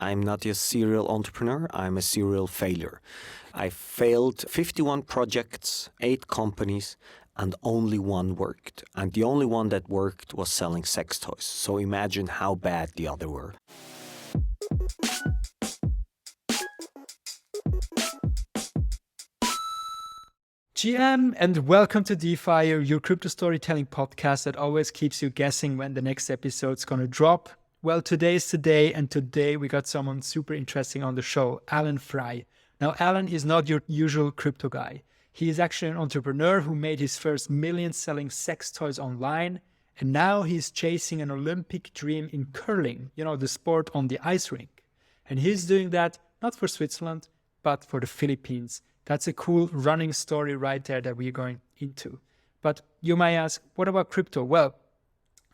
I'm not a serial entrepreneur, I'm a serial failure. I failed 51 projects, 8 companies, and only one worked. And the only one that worked was selling sex toys. So imagine how bad the other were. GM, and welcome to Defire, your crypto storytelling podcast that always keeps you guessing when the next episode's going to drop. Well, today's the day, and today we got someone super interesting on the show, Alan Frei. Now, Alan is not your usual crypto guy. He is actually an entrepreneur who made his first million selling sex toys online, and now he's chasing an Olympic dream in curling, the sport on the ice rink. And he's doing that not for Switzerland, but for the Philippines. That's a cool running story right there that we're going into. But you might ask, what about crypto? Well,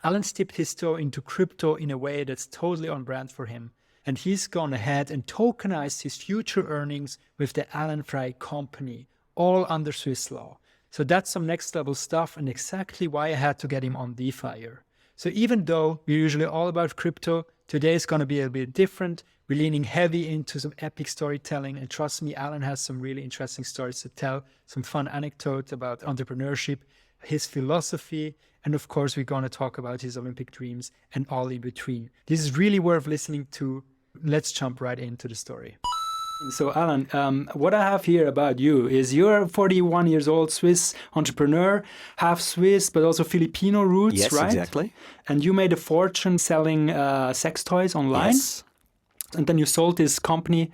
Alan's dipped his toe into crypto in a way that's totally on brand for him. And he's gone ahead and tokenized his future earnings with the Alan Frei company, all under Swiss law. So that's some next level stuff and exactly why I had to get him on Defire. So even though we're usually all about crypto, today is going to be a bit different. We're leaning heavy into some epic storytelling, and trust me, Alan has some really interesting stories to tell, some fun anecdotes about entrepreneurship, his philosophy, and of course, we're going to talk about his Olympic dreams and all in between. This is really worth listening to. Let's jump right into the story. So Alan, what I have here about you is you're 41 years old Swiss entrepreneur, half Swiss, but also Filipino roots, Yes, right? Exactly. And you made a fortune selling sex toys online. Yes. And then you sold this company,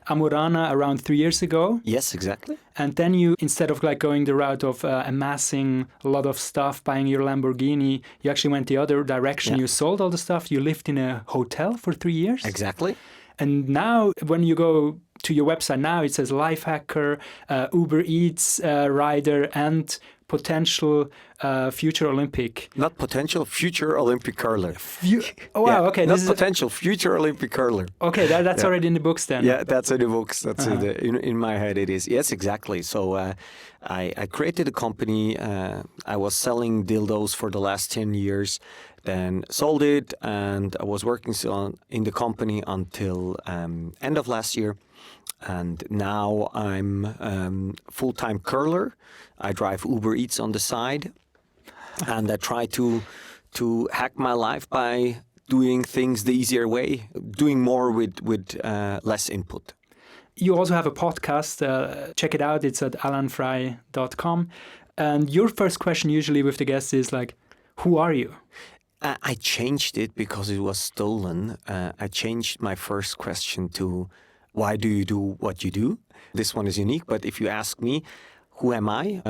Amorana, around 3 years ago. Yes, exactly. And then you, instead of going the route of amassing a lot of stuff, buying your Lamborghini, you actually went the other direction. Yeah. You sold all the stuff. You lived in a hotel for 3 years. Exactly. And now when you go to your website now, it says life hacker, Uber Eats rider, and potential future Olympic. Not potential, future Olympic curler. Oh, wow, okay. Not potential, future Olympic curler. Okay, that's already in the books then. Yeah, that's in the books. That's in my head it is. Yes, exactly. So I created a company. I was selling dildos for the last 10 years, then sold it, and I was working in the company until end of last year. And now I'm full-time curler. I drive Uber Eats on the side, and I try to hack my life by doing things the easier way, doing more with less input. You also have a podcast. Check it out. It's at alanfrei.com. And your first question usually with the guests is who are you? I changed it because it was stolen. I changed my first question to, why do you do what you do? This one is unique, but if you ask me, who am I?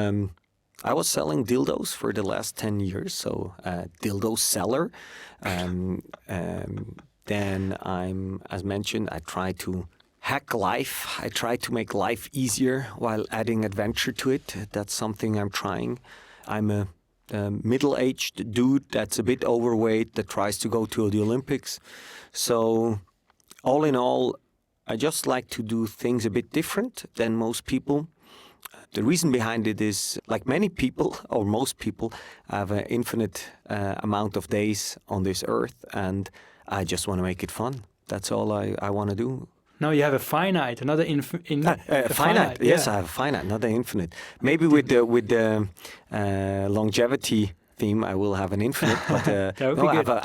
I was selling dildos for the last 10 years, so dildo seller. Then as mentioned, I try to hack life. I try to make life easier while adding adventure to it. That's something I'm trying. I'm a middle-aged dude that's a bit overweight that tries to go to the Olympics. So all in all, I just like to do things a bit different than most people. The reason behind it is, like many people, or most people, have an infinite amount of days on this earth, and I just want to make it fun. That's all I want to do. No, you have a finite, another finite. Yes, I have a finite, not an infinite. Maybe with the longevity theme, I will have an infinite, but I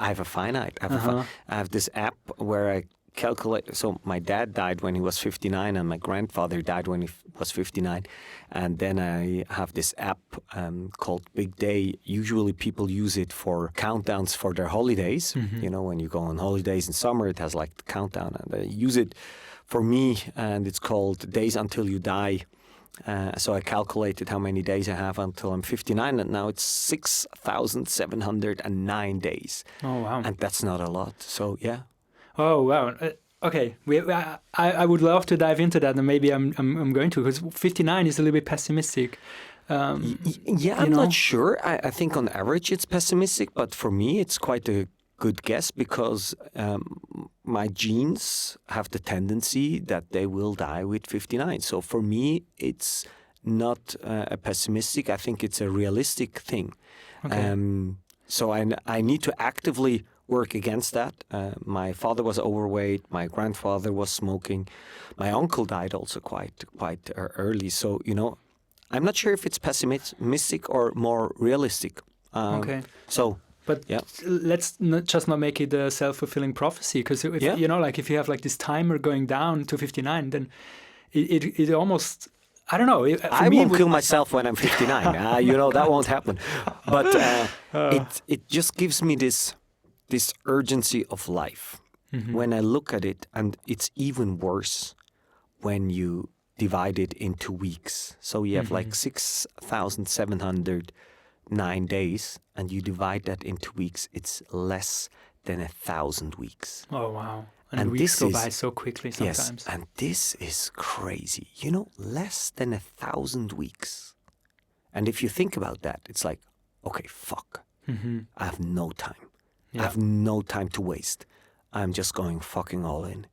have a finite. I have this app where I calculate. So my dad died when he was 59, and my grandfather died when he was 59. And then I have this app called Big Day. Usually people use it for countdowns for their holidays. Mm-hmm. When you go on holidays in summer, it has the countdown. And I use it for me, and it's called Days Until You Die. So I calculated how many days I have until I'm 59, and now it's 6,709 days. Oh, wow. And that's not a lot. So, yeah. Oh, wow. Okay, I would love to dive into that, and maybe I'm going to, because 59 is a little bit pessimistic. I'm not sure. I think on average it's pessimistic, but for me it's quite a good guess because my genes have the tendency that they will die with 59. So for me, it's not a pessimistic. I think it's a realistic thing. Okay. So I need to actively work against that. My father was overweight. My grandfather was smoking. My uncle died also quite early. So, I'm not sure if it's pessimistic or more realistic. Okay. So, but let's not make it a self-fulfilling prophecy, because if if you have like this timer going down to 59, then it almost, I don't know. I won't kill myself when I'm 59. That won't happen. But it just gives me this urgency of life when I look at it, and it's even worse when you divide it into weeks. So you have like 6,709 days, and you divide that into weeks. It's less than 1,000 weeks. Oh, wow. And weeks go by so quickly sometimes. Yes, and this is crazy. Less than 1,000 weeks. And if you think about that, it's like, okay, fuck. I have no time. I have no time to waste. I'm just going fucking all in.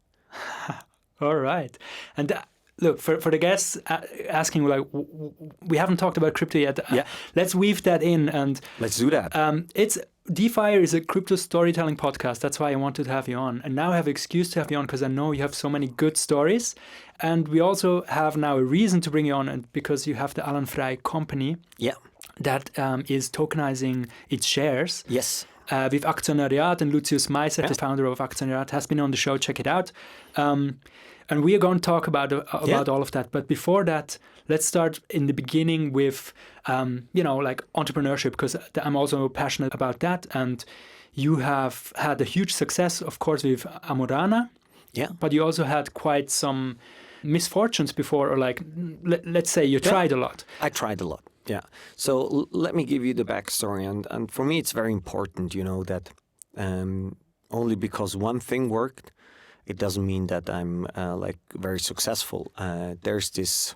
All right. And look, for the guests asking, like, we haven't talked about crypto yet. Let's weave that in. And let's do that. Defire is a crypto storytelling podcast. That's why I wanted to have you on. And now I have an excuse to have you on, because I know you have so many good stories. And we also have now a reason to bring you on, and because you have the Alan Frei company that is tokenizing its shares. Yes. With Aktionariat, and Lucius Meiser, the founder of Aktionariat, has been on the show. Check it out. And we are going to talk about all of that. But before that, let's start in the beginning with, like entrepreneurship, because I'm also passionate about that. And you have had a huge success, of course, with Amorana. Yeah. But you also had quite some misfortunes before, or like, let's say you tried a lot. I tried a lot. Yeah. So let me give you the backstory. And for me, it's very important, that only because one thing worked, it doesn't mean that I'm very successful. There's this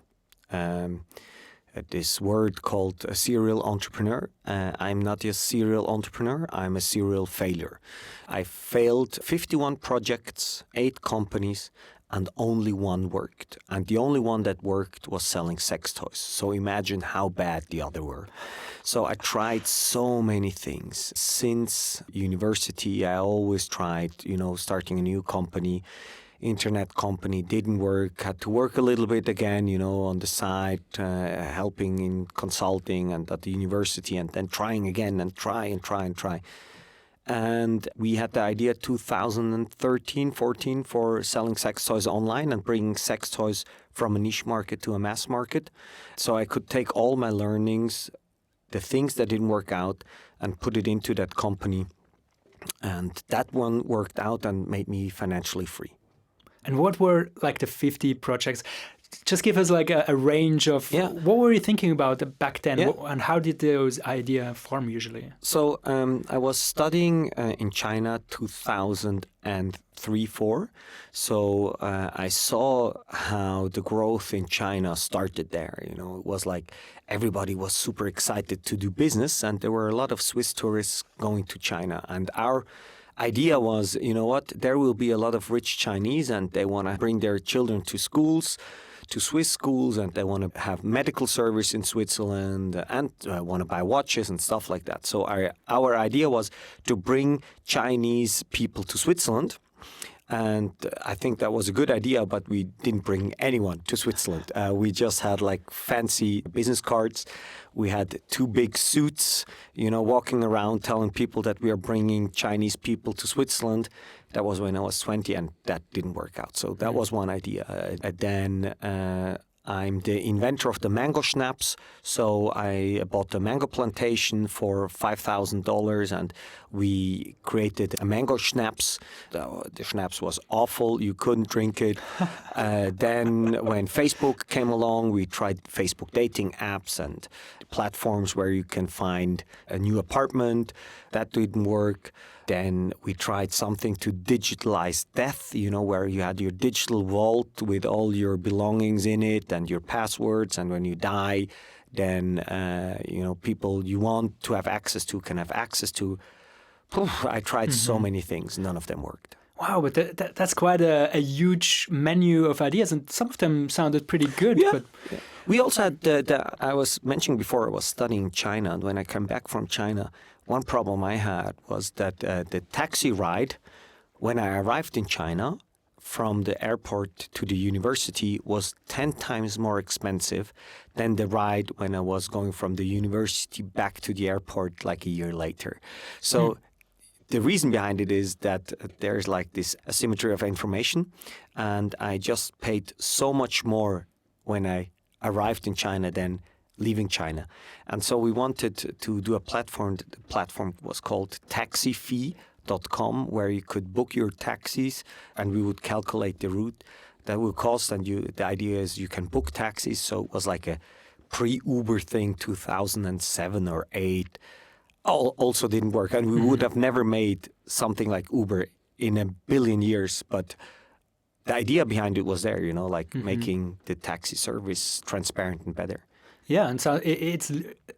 word called a serial entrepreneur. I'm not a serial entrepreneur. I'm a serial failure. I failed 51 projects, 8 companies, and only one worked. And the only one that worked was selling sex toys. So imagine how bad the other were. So I tried so many things. Since university, I always tried, starting a new company. Internet company didn't work. Had to work a little bit again, on the side, helping in consulting and at the university, and then trying again and try. And we had the idea 2013, 14 for selling sex toys online and bringing sex toys from a niche market to a mass market. So I could take all my learnings, the things that didn't work out, and put it into that company. And that one worked out and made me financially free. And what were like the 50 projects? Just give us like a range of what were you thinking about back then, and how did those ideas form usually? So I was studying in China 2003-04. So I saw how the growth in China started there. It was like everybody was super excited to do business, and there were a lot of Swiss tourists going to China. And our idea was, there will be a lot of rich Chinese, and they want to bring their children to schools, to Swiss schools, and they want to have medical service in Switzerland, and want to buy watches and stuff like that. So our idea was to bring Chinese people to Switzerland. And I think that was a good idea, but we didn't bring anyone to Switzerland. We just had like fancy business cards. We had 2 big suits, walking around telling people that we are bringing Chinese people to Switzerland. That was when I was 20, and that didn't work out. So that was one idea. Then I'm the inventor of the mango schnapps. So I bought a mango plantation for $5,000, and we created a mango schnapps. The schnapps was awful. You couldn't drink it. Then when Facebook came along, we tried Facebook dating apps and platforms where you can find a new apartment. That didn't work. Then we tried something to digitalize death, where you had your digital vault with all your belongings in it and your passwords. And when you die, then, people you want to have access to can have access to. I tried so many things. None of them worked. Wow, but that's quite a huge menu of ideas, and some of them sounded pretty good. Yeah. But We also had, I was mentioning before, I was studying China, and when I came back from China, one problem I had was that the taxi ride, when I arrived in China, from the airport to the university was 10 times more expensive than the ride when I was going from the university back to the airport like a year later. So the reason behind it is that there's like this asymmetry of information, and I just paid so much more when I arrived in China than leaving China. And so we wanted to do a platform. The platform was called taxifee.com, where you could book your taxis and we would calculate the route that would cost. And the idea is you can book taxis. So it was like a pre-Uber thing, 2007 or 8. Also didn't work. And we would have never made something like Uber in a billion years. But the idea behind it was there, like making the taxi service transparent and better. Yeah, and so it's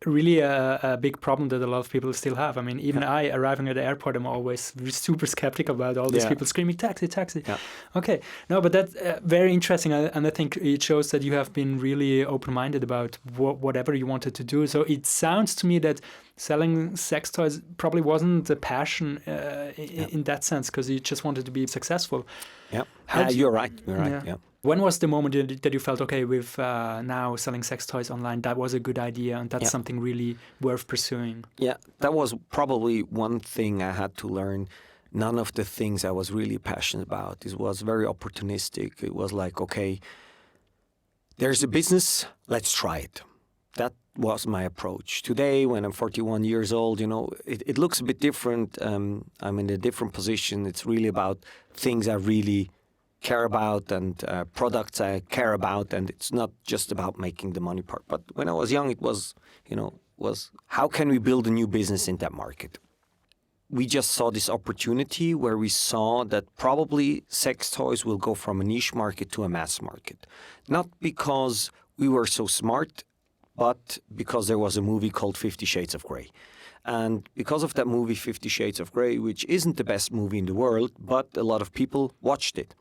really a big problem that a lot of people still have. I mean, even I, arriving at the airport, I'm always super skeptical about all these people screaming, taxi, taxi. Yeah. Okay, no, but that's very interesting. And I think it shows that you have been really open-minded about whatever you wanted to do. So it sounds to me that selling sex toys probably wasn't a passion in that sense, because you just wanted to be successful. Yeah, you're right. Yeah. When was the moment that you felt, okay, with now selling sex toys online, that was a good idea and that's something really worth pursuing? Yeah, that was probably one thing I had to learn. None of the things I was really passionate about. It was very opportunistic. It was like, okay, there's a business, let's try it. That was my approach. Today, when I'm 41 years old, it looks a bit different. I'm in a different position. It's really about things I really care about and products I care about, and it's not just about making the money part. But when I was young, it was how can we build a new business in that market? We just saw this opportunity where we saw that probably sex toys will go from a niche market to a mass market. Not because we were so smart, but because there was a movie called 50 Shades of Grey. And because of that movie, 50 Shades of Grey, which isn't the best movie in the world, but a lot of people watched it.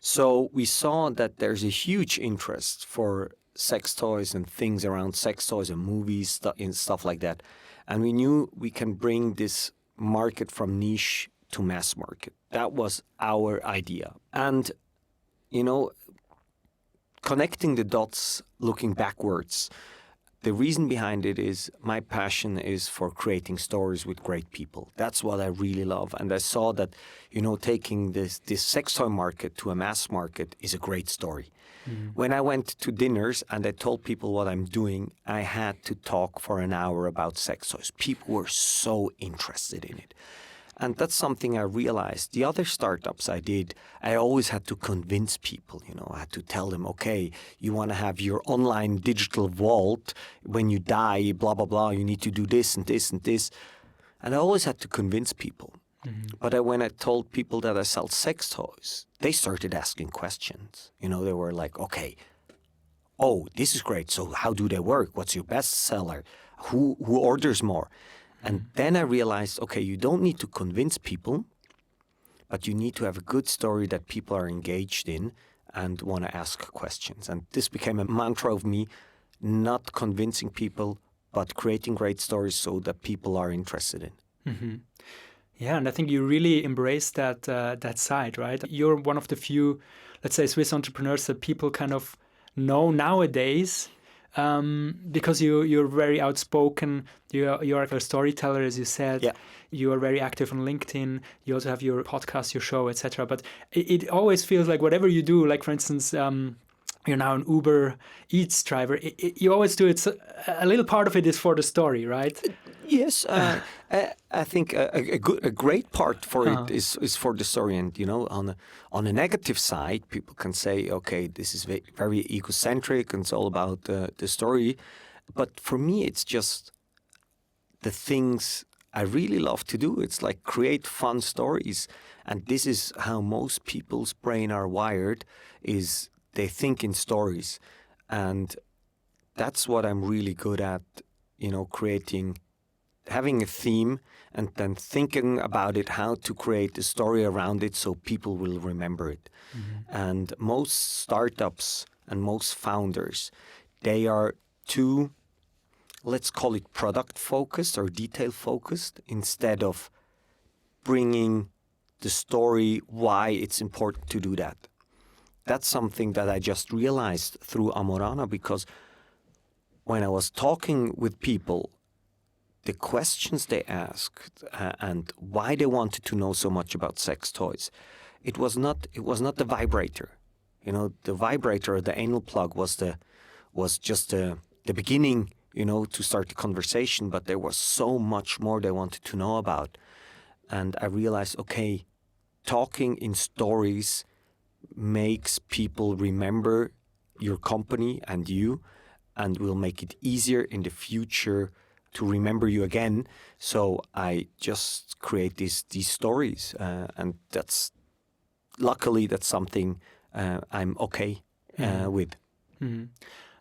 So we saw that there's a huge interest for sex toys and things around sex toys and movies and stuff like that. And we knew we can bring this market from niche to mass market. That was our idea. And, connecting the dots, looking backwards, the reason behind it is my passion is for creating stories with great people. That's what I really love. And I saw that, taking this sex toy market to a mass market is a great story. Mm-hmm. When I went to dinners and I told people what I'm doing, I had to talk for an hour about sex toys. People were so interested in it. And that's something I realized. The other startups I did, I always had to convince people, I had to tell them, okay, you want to have your online digital vault. When you die, blah, blah, blah, you need to do this and this and this. And I always had to convince people. Mm-hmm. But when I told people that I sell sex toys, they started asking questions. They were like, okay, oh, this is great. So how do they work? What's your best seller? Who orders more? And then I realized, okay, you don't need to convince people, but you need to have a good story that people are engaged in and want to ask questions. And this became a mantra of me, not convincing people, but creating great stories so that people are interested in. Mm-hmm. Yeah, and I think you really embrace that side, right? You're one of the few, let's say, Swiss entrepreneurs that people kind of know nowadays. Because you're very outspoken, you're a storyteller, as you said. Yeah. You are very active on LinkedIn. You also have your podcast, your show, etc. But it always feels like whatever you do, like for instance, you're now an Uber Eats driver. You always do it. A little part of it is for the story, right? Yes, I think a great part for it is for the story. And on a negative side, people can say, okay, this is very egocentric and it's all about the story. But for me, it's just the things I really love to do. It's like create fun stories, and this is how most people's brain are wired. Is they think in stories, and that's what I'm really good at. Creating. Having a theme and then thinking about it, how to create a story around it so people will remember it. Mm-hmm. And most startups and most founders, they are too, let's call it product focused or detail focused, instead of bringing the story why it's important to do that. That's something that I just realized through Amorana, because when I was talking with people, the questions they asked and why they wanted to know so much about sex toys, it was not the vibrator. The vibrator, the anal plug was just the beginning, to start the conversation, but there was so much more they wanted to know about. And I realized, okay, talking in stories makes people remember your company and you, and will make it easier in the future to remember you again. So I just create these stories, and luckily that's something I'm okay with. Mm-hmm.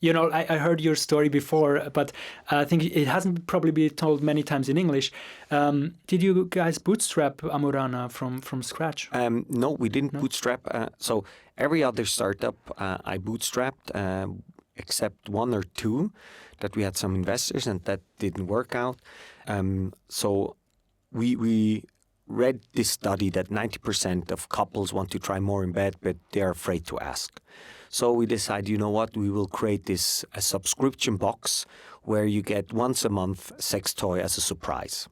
I heard your story before, but I think it hasn't probably been told many times in English. Did you guys bootstrap Amorana from scratch? No, we didn't bootstrap. So every other startup I bootstrapped, except one or two that we had some investors, and that didn't work out. So we read this study that 90% of couples want to try more in bed, but they're afraid to ask. So we decided, you know what, we will create a subscription box where you get once a month sex toy as a surprise.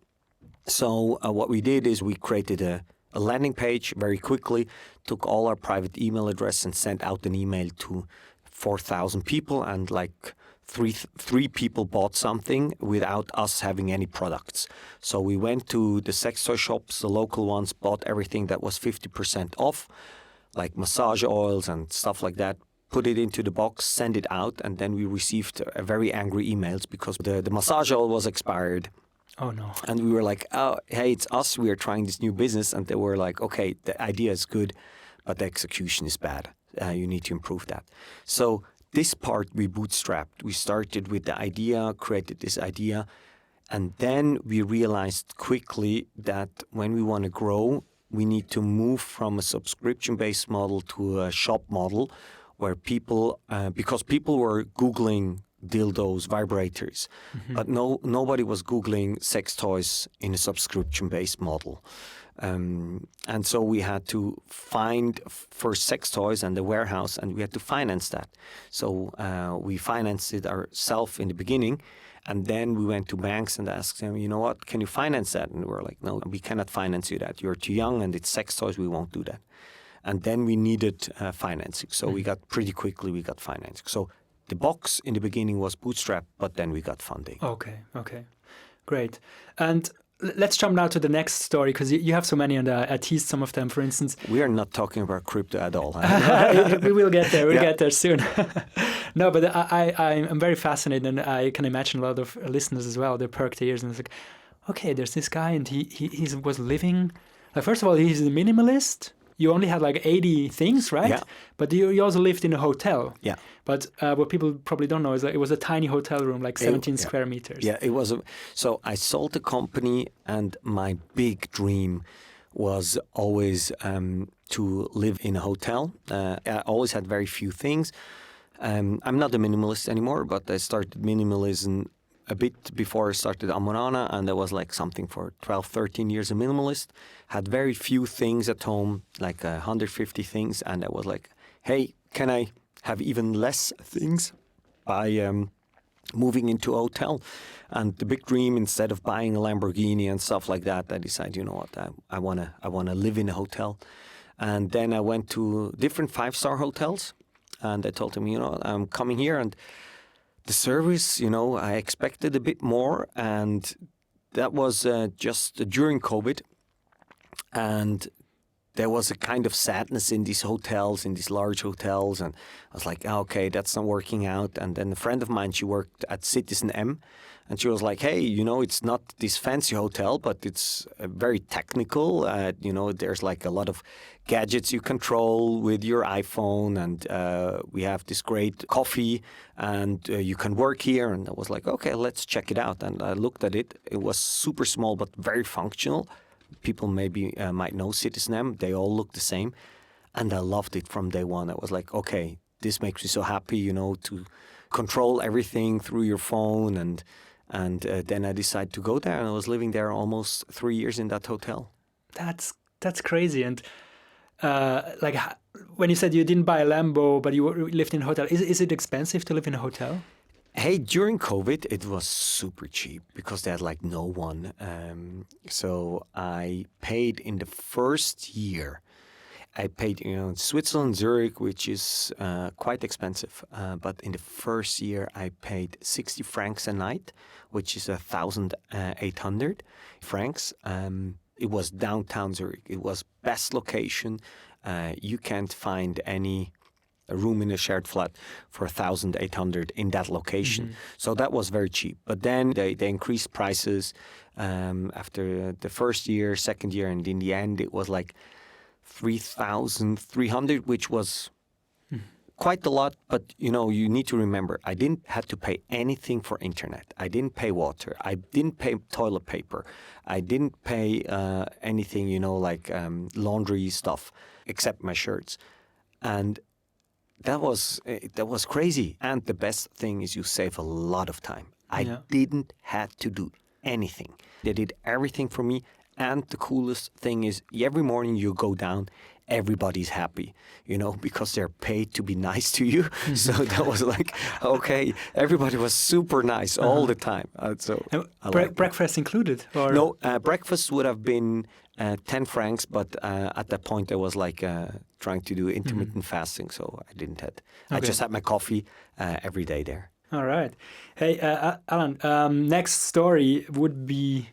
So what we did is we created a landing page very quickly, took all our private email address and sent out an email to 4,000 people, and like three people bought something without us having any products. So we went to the sex toy shops, the local ones, bought everything that was 50% off, like massage oils and stuff like that, put it into the box, send it out, and then we received very angry emails because the massage oil was expired. Oh, no. And we were like, oh, hey, it's us. We are trying this new business. And they were like, okay, the idea is good, but the execution is bad. You need to improve that. So this part we bootstrapped. We started with the idea, created this idea, and then we realized quickly that when we want to grow, we need to move from a subscription-based model to a shop model where people, because people were Googling dildos, vibrators, but nobody was Googling sex toys in a subscription-based model. And so we had to find first sex toys and the warehouse, and we had to finance that. So we financed it ourselves in the beginning, and then we went to banks and asked them, you know what, can you finance that? And we were like, no, we cannot finance you that. You're too young and it's sex toys, we won't do that. And then we needed financing. So we got financing. So the box in the beginning was bootstrapped, but then we got funding. Okay, great. And let's jump now to the next story, because you have so many, and I teased some of them. For instance, we are not talking about crypto at all. We will get there. We'll get there soon. No, but I'm very fascinated, and I can imagine a lot of listeners as well. They perked their ears and it's like, okay, there's this guy, and he was living. First of all, he's a minimalist. You only had like 80 things, right? Yeah. But you also lived in a hotel. Yeah. But what people probably don't know is that it was a tiny hotel room, like 17 square meters. Yeah, it was. So I sold the company, and my big dream was always to live in a hotel. I always had very few things. I'm not a minimalist anymore, but I started minimalism a bit before I started Amorana, and I was like something for 12, 13 years a minimalist. Had very few things at home, like 150 things, and I was like, hey, can I have even less things by moving into a hotel? And the big dream, instead of buying a Lamborghini and stuff like that, I decided, you know what, I wanna live in a hotel. And then I went to different 5-star hotels, and I told them, you know, I'm coming here, and the service, you know, I expected a bit more, and that was just during COVID. And there was a kind of sadness in these hotels, in these large hotels, and I was like, oh, okay, that's not working out. And then a friend of mine, she worked at Citizen M, and she was like, hey, you know, it's not this fancy hotel, but it's very technical. You know, there's like a lot of gadgets you control with your iPhone, and we have this great coffee, and you can work here. And I was like, okay, let's check it out. And I looked at it. It was super small, but very functional. People maybe might know Citizen M. They all look the same. And I loved it from day one. I was like, okay, this makes me so happy, you know, control everything through your phone. And then I decided to go there, and I was living there almost 3 years in that hotel. That's crazy. And like when you said you didn't buy a Lambo, but you lived in a hotel, is it expensive to live in a hotel? Hey, during COVID, it was super cheap because they had like no one. So I paid in the first year. I paid, in Switzerland, Zurich, which is quite expensive. But in the first year, I paid 60 francs a night, which is 1,800 francs. It was downtown Zurich. It was best location. You can't find any room in a shared flat for 1,800 in that location. Mm-hmm. So that was very cheap. But then they increased prices after the first year, second year, and in the end, it was like 3,300, which was quite a lot. But, you need to remember, I didn't have to pay anything for internet. I didn't pay water. I didn't pay toilet paper. I didn't pay anything, like laundry stuff, except my shirts. And that was crazy. And the best thing is you save a lot of time. I didn't have to do anything. They did everything for me. And the coolest thing is every morning you go down, everybody's happy, because they're paid to be nice to you. So that was like, okay, everybody was super nice all the time. So breakfast included? Or? No, breakfast would have been 10 francs, but at that point I was like trying to do intermittent fasting, so I didn't have. I just had my coffee every day there. All right. Hey, Alan, next story would be...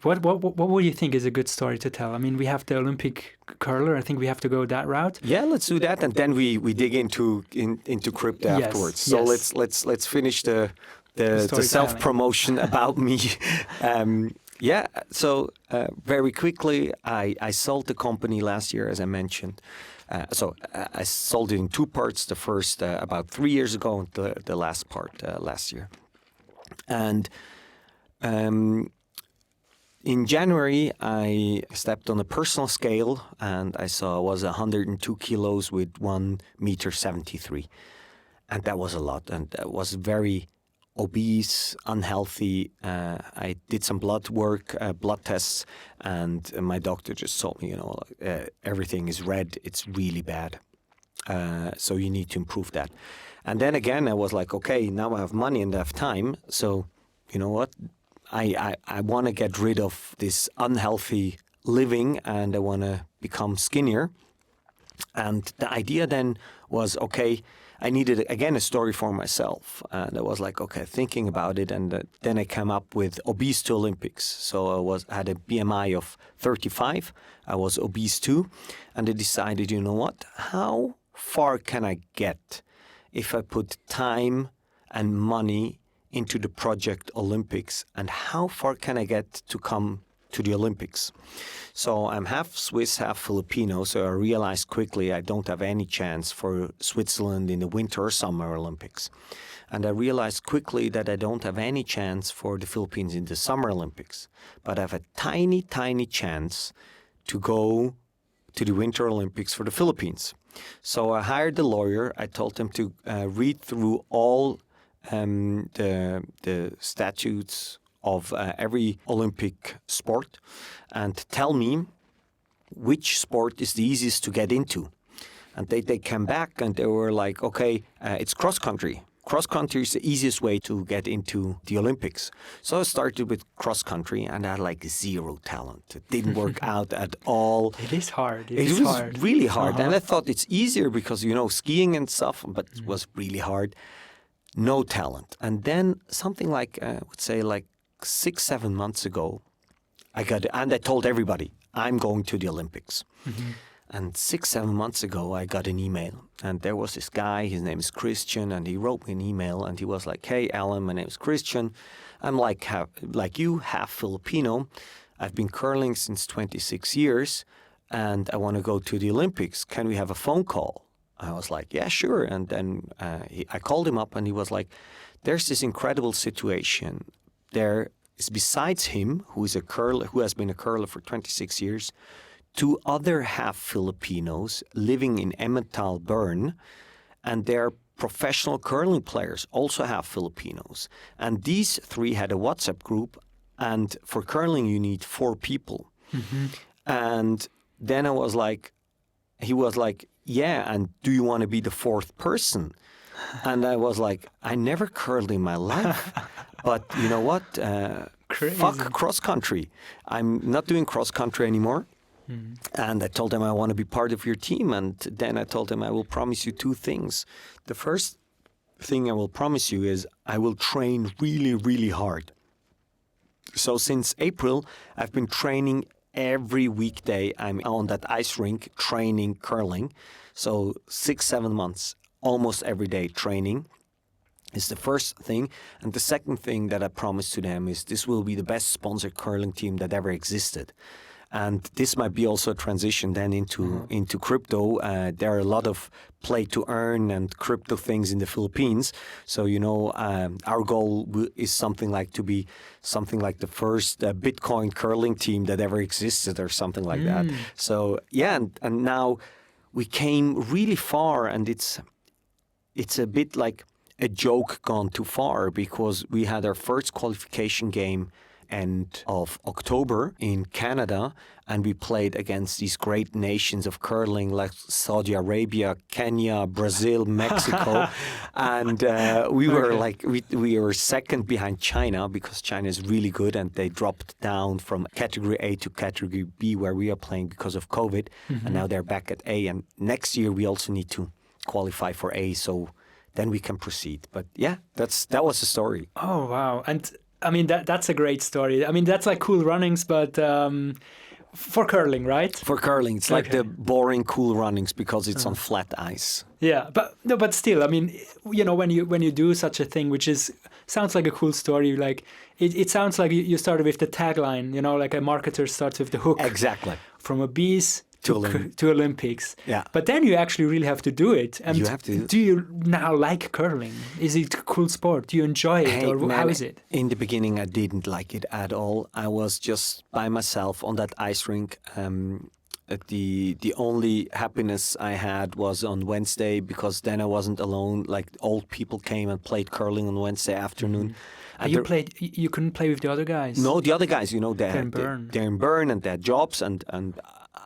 What would you think is a good story to tell? I mean, we have the Olympic curler. I think we have to go that route. Yeah, let's do that, and then we dig into crypto afterwards. So let's finish the self promotion about me. So very quickly, I sold the company last year, as I mentioned. So I sold it in two parts. The first about 3 years ago, and the last part last year, and. In January, I stepped on a personal scale, and I saw I was 102 kilos with 1 meter 73. And that was a lot, and I was very obese, unhealthy. I did some blood work, blood tests, and my doctor just told me, everything is red. It's really bad. So you need to improve that. And then again, I was like, okay, now I have money and I have time. So, you know what? I want to get rid of this unhealthy living, and I want to become skinnier. And the idea then was, okay, I needed, again, a story for myself. And I was like, okay, thinking about it. And then I came up with Obese to Olympics. So I had a BMI of 35. I was obese too. And I decided, you know what? How far can I get if I put time and money into the project Olympics, and how far can I get to come to the Olympics? So I'm half Swiss, half Filipino, so I realized quickly I don't have any chance for Switzerland in the Winter or Summer Olympics. And I realized quickly that I don't have any chance for the Philippines in the Summer Olympics, but I have a tiny, tiny chance to go to the Winter Olympics for the Philippines. So I hired a lawyer. I told him to read through all the statutes of every Olympic sport and tell me which sport is the easiest to get into. And they came back and they were like, okay, it's cross-country. Cross-country is the easiest way to get into the Olympics. So I started with cross-country, and I had like zero talent. It didn't work out at all. It is hard. It was really hard. And I thought it's easier because, skiing and stuff, but it was really hard. No talent. And then something like, I would say like 6-7 months ago, I told everybody, I'm going to the Olympics. Mm-hmm. And 6-7 months ago, I got an email. And there was this guy, his name is Christian, and he wrote me an email. And he was like, hey, Alan, my name is Christian. I'm like you, half Filipino. I've been curling since 26 years, and I want to go to the Olympics. Can we have a phone call? I was like, yeah, sure. And then I called him up, and he was like, there's this incredible situation. There is, besides him, who has been a curler for 26 years, 2 other half Filipinos living in Emmental, Bern, and they're professional curling players also have Filipinos. And these 3 had a WhatsApp group. And for curling, you need 4 people. And then he was like, yeah, and do you want to be the 4th person? And I was like, I never curled in my life. But you know what? Fuck cross country. I'm not doing cross country anymore. And I told him I want to be part of your team. And then I told him I will promise you 2 things. The first thing I will promise you is I will train really, really hard. So since April, I've been training every weekday. I'm on that ice rink training curling. So 6-7 months, almost every day training is the first thing. And the second thing that I promised to them is this will be the best sponsored curling team that ever existed. And this might be also a transition then into crypto. There are a lot of play to earn and crypto things in the Philippines. So, our goal is something like to be something like the first Bitcoin curling team that ever existed or something like that. So, yeah, and now we came really far, and it's a bit like a joke gone too far, because we had our first qualification game end of October in Canada, and we played against these great nations of curling like Saudi Arabia, Kenya, Brazil, Mexico, and we were second behind China, because China is really good and they dropped down from category A to category B where we are playing because of COVID, and now they're back at A, and next year we also need to qualify for A, so then we can proceed. But yeah, that was the story. Oh wow. And I mean, that's a great story. I mean, that's like Cool Runnings, but for curling, right? For curling. It's like the boring Cool Runnings, because it's on flat ice. Yeah, but still, I mean, when you do such a thing, which sounds like a cool story, like it sounds like you started with the tagline, like a marketer starts with the hook. Exactly. From Obese to Olympics. Yeah. But then you actually really have to do it. And you have to. Do you now like curling? Is it a cool sport? Do you enjoy it? How is it? In the beginning, I didn't like it at all. I was just by myself on that ice rink. The only happiness I had was on Wednesday, because then I wasn't alone. Like, old people came and played curling on Wednesday afternoon. And you couldn't play with the other guys? No, the other guys, they're in Bern and they had jobs, and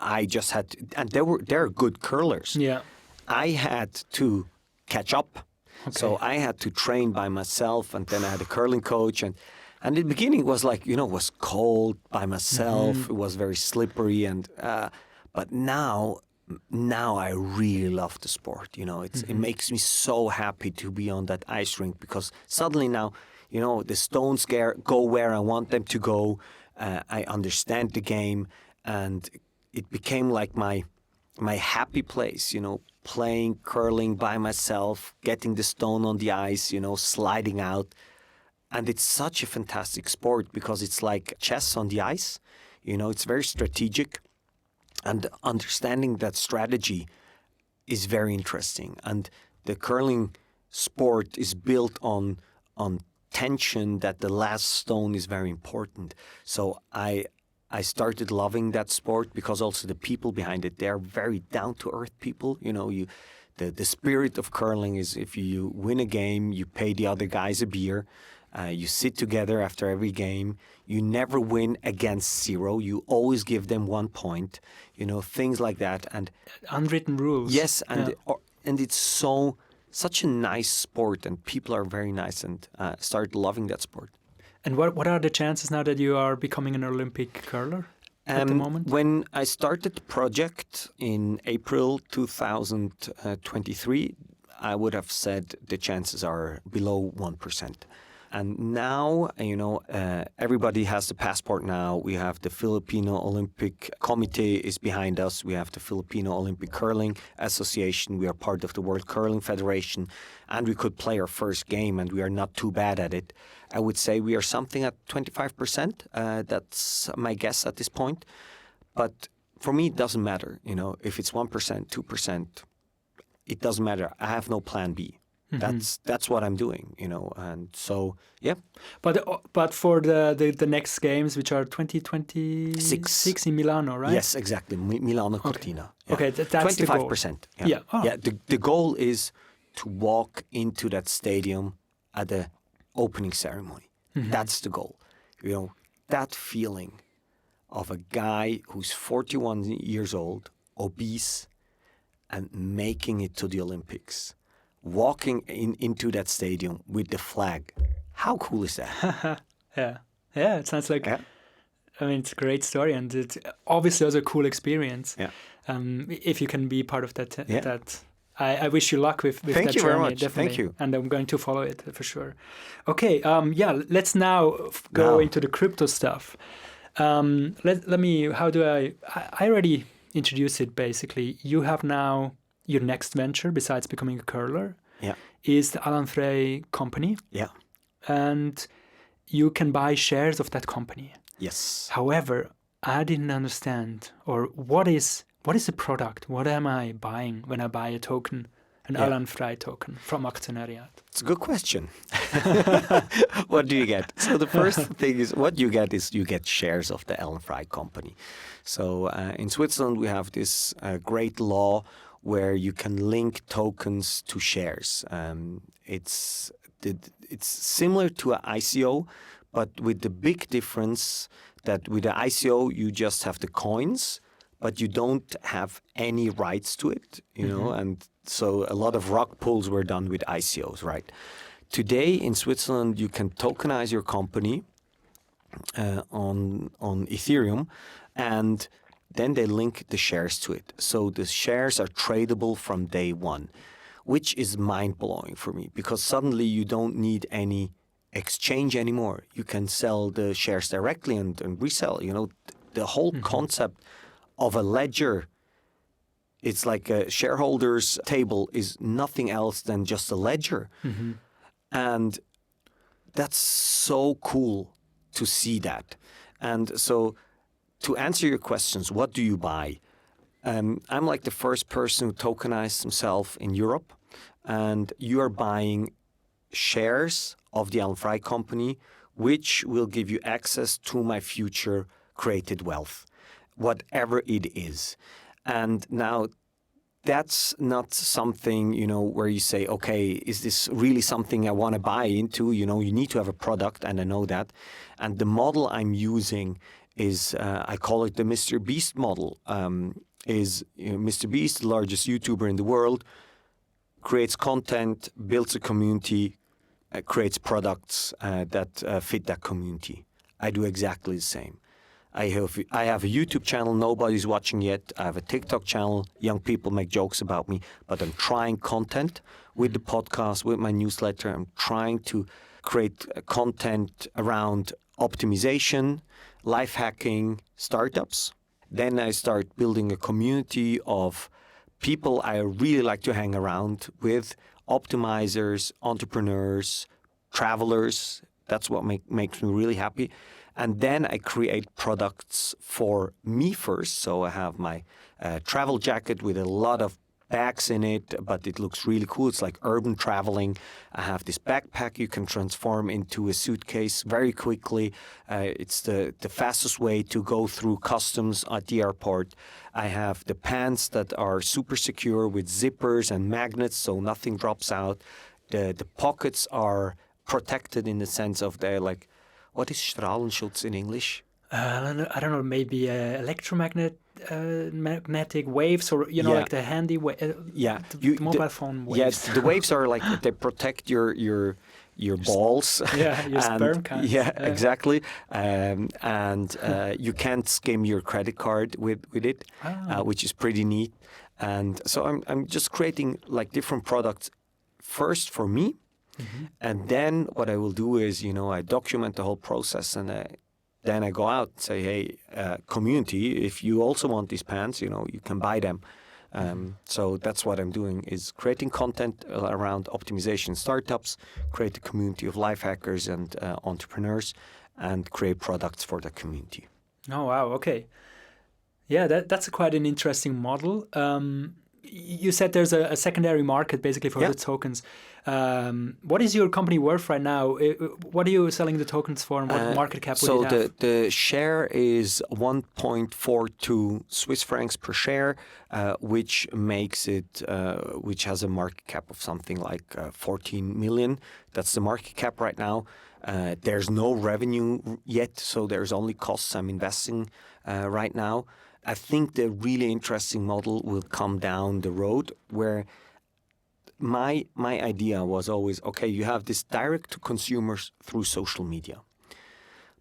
I just had to, and they're good curlers. Yeah. I had to catch up. Okay. So I had to train by myself, and then I had a curling coach, and in the beginning it was like, it was cold by myself. It was very slippery, and but now I really love the sport. It makes me so happy to be on that ice rink, because suddenly now, the stones go where I want them to go. I understand the game, and it became like my happy place, playing curling by myself, getting the stone on the ice, sliding out. And it's such a fantastic sport, because it's like chess on the ice. It's very strategic, and understanding that strategy is very interesting. And the curling sport is built on tension, that the last stone is very important. So I started loving that sport, because also the people behind it, they're very down-to-earth people. The spirit of curling is, if you win a game, you pay the other guys a beer. You sit together after every game. You never win against 0. You always give them 1 point. Things like that. And unwritten rules. Yes, and it's such a nice sport, and people are very nice, and started loving that sport. And what are the chances now that you are becoming an Olympic curler at the moment? When I started the project in April 2023, I would have said the chances are below 1%. And now, everybody has the passport now. We have the Filipino Olympic Committee is behind us. We have the Filipino Olympic Curling Association. We are part of the World Curling Federation. And we could play our first game, and we are not too bad at it. I would say we are something at 25%. That's my guess at this point. But for me, it doesn't matter. If it's 1%, 2%, it doesn't matter. I have no plan B. That's what I'm doing, and so yeah. But for the next games, which are 2026 in Milano, right? Yes, exactly, Milano Cortina. Okay, yeah. that's 25%. Yeah. Yeah. The goal is to walk into that stadium at the opening ceremony. That's the goal. That feeling of a guy who's 41 years old, obese, and making it to the Olympics, walking into that stadium with the flag. How cool is that? Yeah, it sounds like, I mean, it's a great story, and it's obviously also a cool experience. Yeah. If you can be part of that, I wish you luck with that journey. Thank you very much. Definitely. Thank you. And I'm going to follow it for sure. Okay, let's now go into the crypto stuff. Let me, I already introduced it basically. You have now your next venture besides becoming a curler is the Alan Frei company. Yeah. And you can buy shares of that company. Yes. However, I didn't understand, or what is the product? What am I buying when I buy a token, an Alan Frei token from Aktionariat? It's a good question. What do you get? So the first thing is what you get is you get shares of the Alan Frei company. So in Switzerland, we have this great law where you can link tokens to shares. It's similar to an ICO, but with the big difference that with the ICO, you just have the coins, but you don't have any rights to it, you know, and so a lot of rug pulls were done with ICOs, right? Today in Switzerland, you can tokenize your company on Ethereum, and then they link the shares to it. So the shares are tradable from day one, which is mind-blowing for me because suddenly you don't need any exchange anymore. You can sell the shares directly and resell. You know, the whole concept of a ledger, it's like a shareholders table is nothing else than just a ledger. And that's so cool to see that. And so to answer your questions, what do you buy? I'm like the first person who tokenized himself in Europe, and you are buying shares of the Alan Frei company, which will give you access to my future created wealth, whatever it is. And now that's not something, you know, where you say, okay, is this really something I want to buy into? You know, you need to have a product, and I know that. And the model I'm using is, I call it the Mr. Beast model. Mr. Beast, the largest YouTuber in the world, creates content, builds a community, creates products that fit that community. I do exactly the same. I have a YouTube channel nobody's watching yet. I have a TikTok channel. Young people make jokes about me, but I'm trying content with the podcast, with my newsletter. I'm trying to create content around optimization, life hacking, startups. Then I start building a community of people I really like to hang around with, optimizers, entrepreneurs, travelers. That's what makes me really happy. And then I create products for me first. So I have my travel jacket with a lot of bags in it, but it looks really cool. It's like urban traveling. I have this backpack you can transform into a suitcase very quickly. It's the fastest way to go through customs at the airport. I have the pants that are super secure with zippers and magnets so nothing drops out. The pockets are protected in the sense of they're like, what is Strahlenschutz in English? I don't know, maybe magnetic waves, or like the handy the mobile phone waves. Yes, the waves are like they protect your balls. Yeah, your sperm count. Yeah, exactly. And you can't skim your credit card with it, which is pretty neat. And so I'm just creating like different products first for me. And then what I will do is, I document the whole process, and then I go out and say, hey, community, if you also want these pants, you can buy them. So that's what I'm doing, is creating content around optimization startups, create a community of life hackers and entrepreneurs, and create products for the community. Oh, wow. Okay. Yeah, that's quite an interesting model. you said there's a secondary market basically for the tokens. What is your company worth right now? What are you selling the tokens for, and what market cap would it have? The share is 1.42 Swiss francs per share, which makes it, which has a market cap of something like 14 million. That's the market cap right now. There's no revenue yet, so there's only costs I'm investing right now. I think the really interesting model will come down the road, where my idea was always, okay, you have this direct to consumers through social media.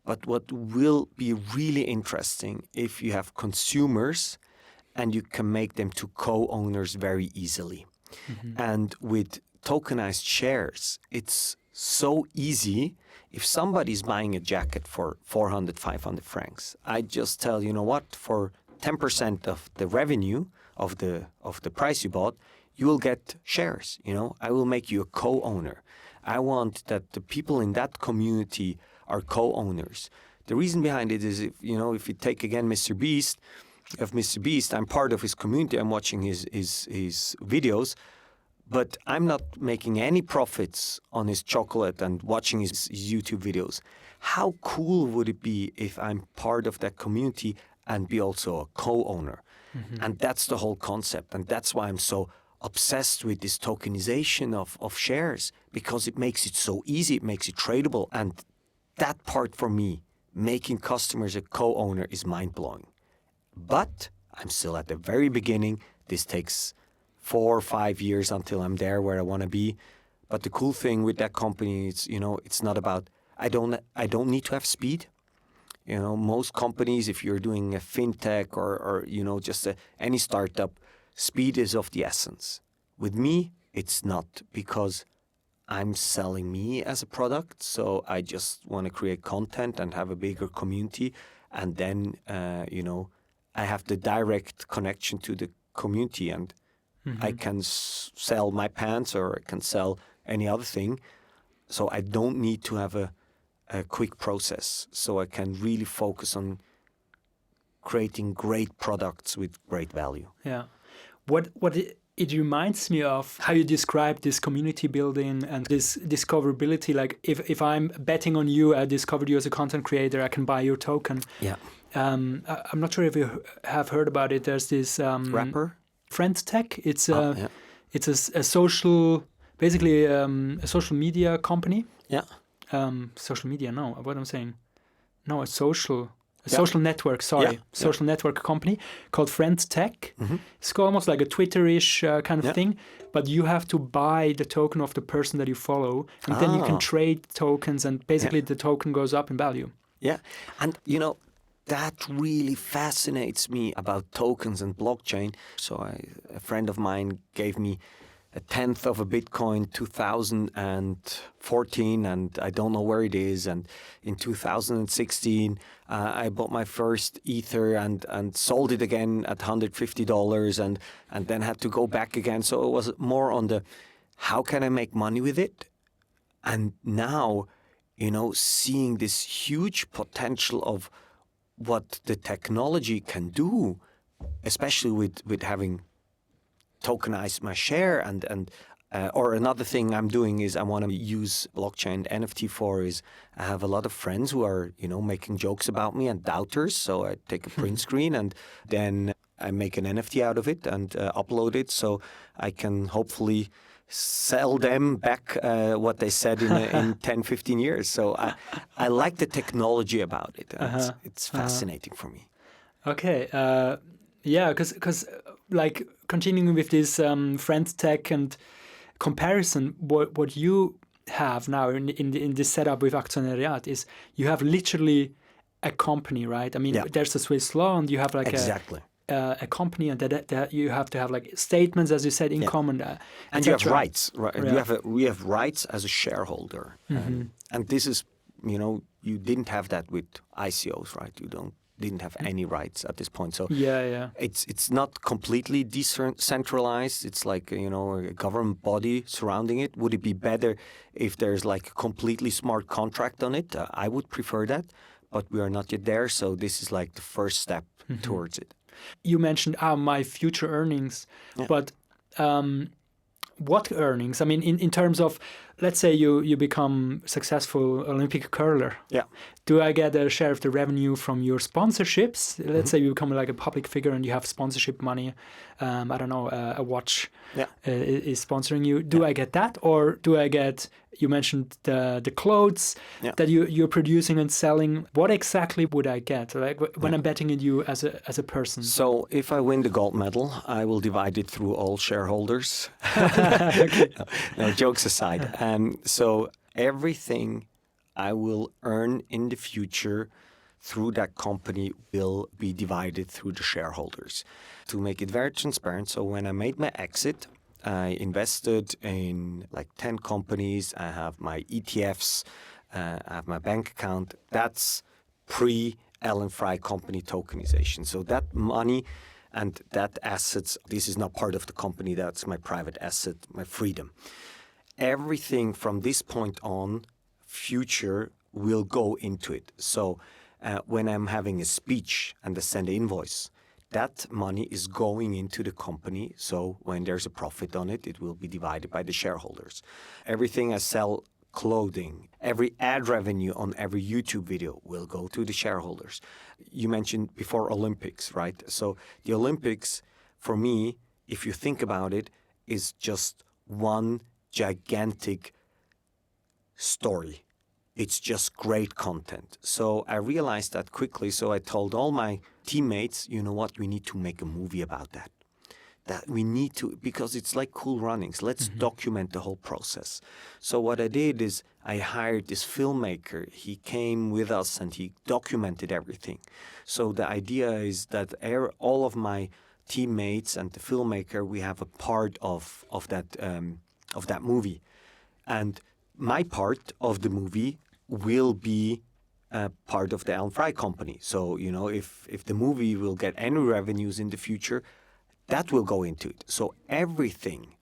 But what will be really interesting if you have consumers and you can make them to co-owners very easily. Mm-hmm. And with tokenized shares, it's so easy. If somebody's buying a jacket for 400, 500 francs, I just tell, you know what, for 10% of the revenue of the price you bought, you will get shares. I will make you a co-owner. I want that the people in that community are co-owners. The reason behind it is, if you take again Mr. Beast, I'm part of his community. I'm watching his videos, but I'm not making any profits on his chocolate and watching his YouTube videos. How cool would it be if I'm part of that community and be also a co-owner? Mm-hmm. And that's the whole concept. And that's why I'm so obsessed with this tokenization of shares, because it makes it so easy, it makes it tradable. And that part for me, making customers a co-owner, is mind-blowing. But I'm still at the very beginning. This takes 4 or 5 years until I'm there where I want to be. But the cool thing with that company is, it's not about, I don't need to have speed. Most companies, if you're doing a fintech or just any startup, speed is of the essence. With me, it's not, because I'm selling me as a product. So I just want to create content and have a bigger community. And then, I have the direct connection to the community, and mm-hmm. I can sell my pants or I can sell any other thing. So I don't need to have a quick process. So I can really focus on creating great products with great value. Yeah. What it reminds me of how you describe this community building and this discoverability. Like if I'm betting on you, I discovered you as a content creator, I can buy your token. Yeah. I'm not sure if you have heard about it. There's this rapper, Friend Tech. It's it's a social, basically a social media company. Yeah. Social media? No, what I'm saying? No, a social network. Sorry, social network company called Friend Tech. Mm-hmm. It's almost like a Twitter-ish kind of thing, but you have to buy the token of the person that you follow, and then you can trade tokens, and basically the token goes up in value. Yeah, and that really fascinates me about tokens and blockchain. So a friend of mine gave me a tenth of a Bitcoin 2014, and I don't know where it is. And in 2016, I bought my first Ether and sold it again at $150 and then had to go back again. So it was more on the, how can I make money with it? And now, seeing this huge potential of what the technology can do, especially with having tokenized my share and or another thing I'm doing is I want to use blockchain NFT for is I have a lot of friends who are making jokes about me and doubters, so I take a print screen and then I make an NFT out of it and upload it so I can hopefully sell them back what they said in 10, 15 years. So I like the technology about it. And it's fascinating for me. Okay. Yeah, because like continuing with this Friend Tech and comparison, what you have now in this setup with Aktionariat is you have literally a company, right? I mean, there's a Swiss law and you have like a company, and that you have to have like statements, as you said, income and you have rights, right? Yeah. We have rights as a shareholder, and this is you didn't have that with ICOs, right? You didn't have any rights at this point, so it's not completely decentralized. It's like a government body surrounding it. Would it be better if there's like a completely smart contract on it? I would prefer that, but we are not yet there. So this is like the first step towards it. You mentioned my future earnings, but what earnings? I mean, in terms of, let's say you become successful Olympic curler. Yeah. Do I get a share of the revenue from your sponsorships? Let's say you become like a public figure and you have sponsorship money. I don't know, a watch is sponsoring you. Do I get that? Or do I get, you mentioned the clothes that you're producing and selling. What exactly would I get? Like when I'm betting in you as a person? So if I win the gold medal, I will divide it through all shareholders. No, jokes aside. So everything I will earn in the future through that company will be divided through the shareholders. To make it very transparent, so when I made my exit, I invested in like 10 companies. I have my ETFs, I have my bank account. That's pre-Alan Frei company tokenization. So that money and that assets, this is not part of the company, that's my private asset, my freedom. Everything from this point on, future will go into it. So when I'm having a speech and I send an invoice, that money is going into the company. So when there's a profit on it, it will be divided by the shareholders. Everything I sell, clothing, every ad revenue on every YouTube video will go to the shareholders. You mentioned before Olympics, right? So the Olympics, for me, if you think about it, is just one gigantic story. It's just great content. So I realized that quickly. So I told all my teammates, you know what, we need to make a movie about that. That we need to, because it's like Cool Runnings. Let's document the whole process. So what I did is I hired this filmmaker. He came with us and he documented everything. So the idea is that all of my teammates and the filmmaker, we have a part of that movie. And my part of the movie will be part of the Alan Frei company. So, you know, if the movie will get any revenues in the future, that will go into it. So everything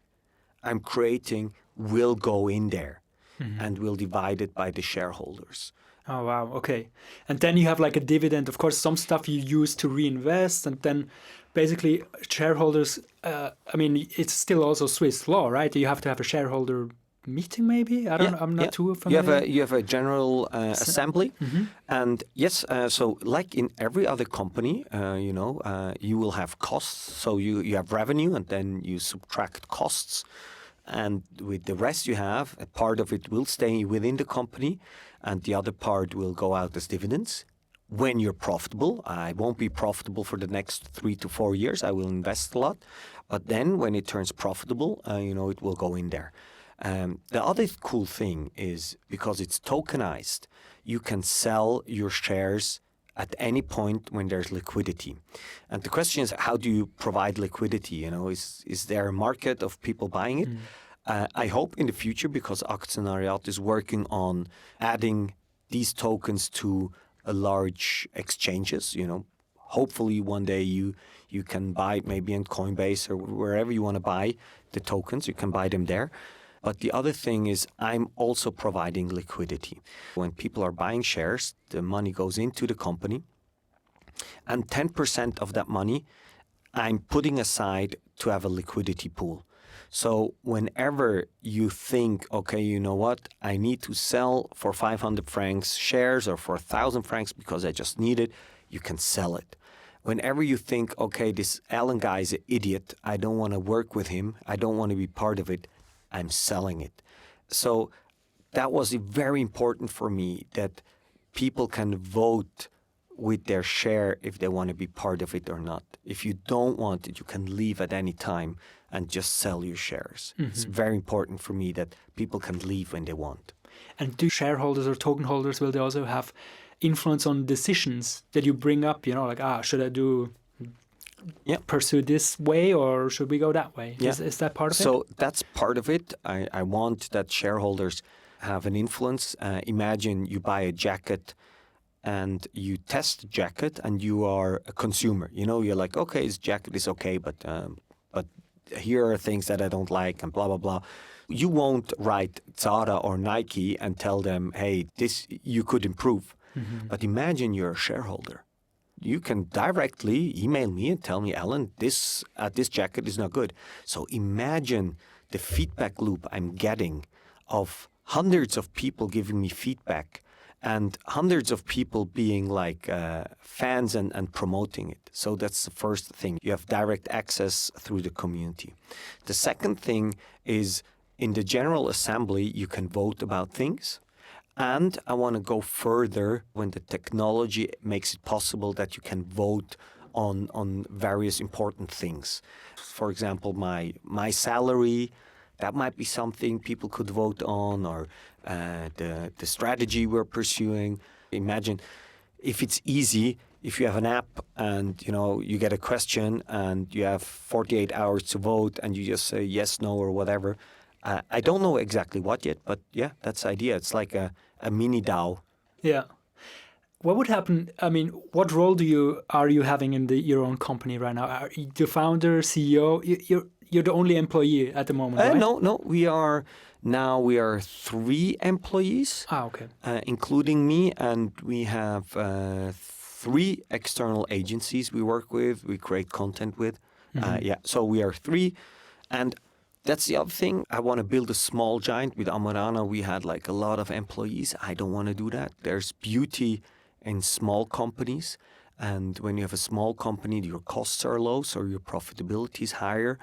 I'm creating will go in there and will divide it by the shareholders. Oh, wow. Okay. And then you have like a dividend. Of course, some stuff you use to reinvest, and then basically shareholders, I mean, it's still also Swiss law, right? You have to have a shareholder meeting, maybe? I'm not too familiar. You have a general assembly. And yes, so like in every other company, you will have costs. So you have revenue and then you subtract costs. And with the rest you have, a part of it will stay within the company and the other part will go out as dividends. When you're profitable, I won't be profitable for the next 3 to 4 years. I will invest a lot. But then when it turns profitable, it will go in there. The other cool thing is because it's tokenized, you can sell your shares at any point when there's liquidity. And the question is, how do you provide liquidity? Is there a market of people buying it? I hope in the future, because Aktionariat is working on adding these tokens to a large exchanges. Hopefully one day you can buy it maybe in Coinbase or wherever you want to buy the tokens, you can buy them there. But the other thing is I'm also providing liquidity. When people are buying shares, the money goes into the company. And 10% of that money I'm putting aside to have a liquidity pool. So whenever you think, okay, you know what, I need to sell for 500 francs shares or for 1,000 francs because I just need it, you can sell it. Whenever you think, okay, this Alan guy is an idiot, I don't want to work with him, I don't want to be part of it, I'm selling it. So that was very important for me, that people can vote with their share if they want to be part of it or not. If you don't want it, you can leave at any time and just sell your shares. It's very important for me that people can leave when they want. And do shareholders or token holders, will they also have influence on decisions that you bring up, like, should I pursue this way or should we go that way? Yeah. Is that part of it? So that's part of it. I want that shareholders have an influence. Imagine you buy a jacket and you test the jacket and you are a consumer. You're like, okay, this jacket is okay, but here are things that I don't like and blah, blah, blah. You won't write Zara or Nike and tell them, hey, this you could improve. But imagine you're a shareholder you can directly email me and tell me, Alan, this jacket is not good. So imagine the feedback loop I'm getting of hundreds of people giving me feedback and hundreds of people being like fans and promoting it. So that's the first thing. You have direct access through the community. The second thing is in the General Assembly, you can vote about things. And I want to go further when the technology makes it possible that you can vote on various important things. For example, my salary, that might be something people could vote on, or the strategy we're pursuing. Imagine if it's easy, if you have an app and you get a question and you have 48 hours to vote and you just say yes, no, or whatever. I don't know exactly what yet, but yeah, that's the idea. It's like a mini DAO. Yeah. What would happen? I mean, what role are you having in your own company right now? Are you the founder, CEO? You're the only employee at the moment, right? No. We are 3 employees. Okay. Including me, and we have 3 external agencies we work with. We create content with. So we are 3, and that's the other thing. I want to build a small giant. With Amorana, we had like a lot of employees. I don't want to do that. There's beauty in small companies. And when you have a small company, your costs are low, so your profitability is higher.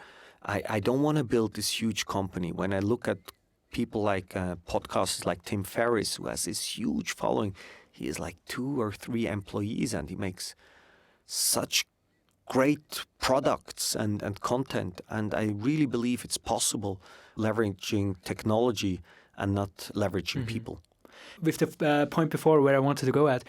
I don't want to build this huge company. When I look at people like podcasters like Tim Ferriss, who has this huge following, he has like 2 or 3 employees, and he makes such great products and content. And I really believe it's possible leveraging technology and not leveraging people. With the point before where I wanted to go at,